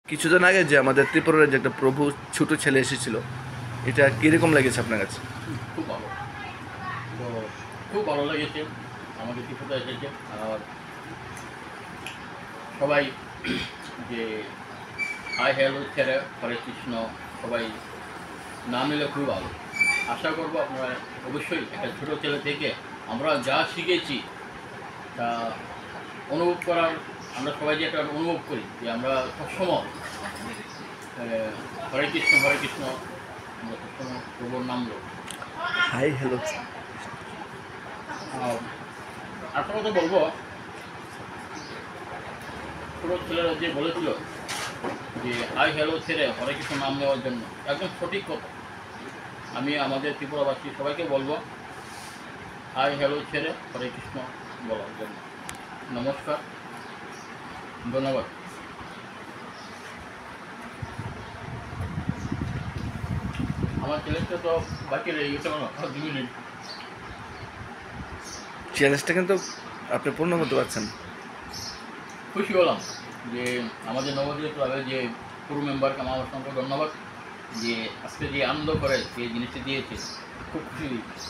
কিছুদিন আগে যে আমাদের ত্রিপুরার যে একটা প্রভু ছোট ছেলে এসেছিল, এটা কিরকম লেগেছে আপনার কাছে? খুব ভালো। তো খুব ভালো লেগেছে আমাদের ত্রিপুরা এসেছে। আর সবাই যে হাই হ্যালো ছেড়ে হরে কৃষ্ণ সবাই না নিলে খুব ভালো। আশা করব আপনারা অবশ্যই একটা ছোটো ছেলে থেকে আমরা যা শিখেছি তা অনুভব করার, আমরা সবাই যে একটা অনুভব করি যে আমরা সবসময় হরে কৃষ্ণ আমরা সবসময় প্রভুর নাম লো। Hi hello. একটা কথা বলবো, ছোটো ছেলেরা যে বলেছিল যে হাই হ্যালো ছেড়ে হরে কৃষ্ণ নাম নেওয়ার জন্য, একদম সঠিক কথা। আমি আমাদের ত্রিপুরাবাসী সবাইকে বলবো হাই হ্যালো ছেড়ে হরে কৃষ্ণ বলার জন্য। নমস্কার, ধন্যবাদ। আমার চ্যালেঞ্জটা তো বাকি রয়ে গেছে, আমার 2 মিনিট। চ্যালেঞ্জটা কিন্তু আপনি পূর্ণ করতে পারছেন। খুশি হলাম যে আমাদের নবদ্বীপ ক্লাবের যে পুরো মেম্বারকে আমার অসংখ্য ধন্যবাদ যে আজকে যে আনন্দ করে যে জিনিসটা দিয়েছে, খুব খুশি হয়েছি।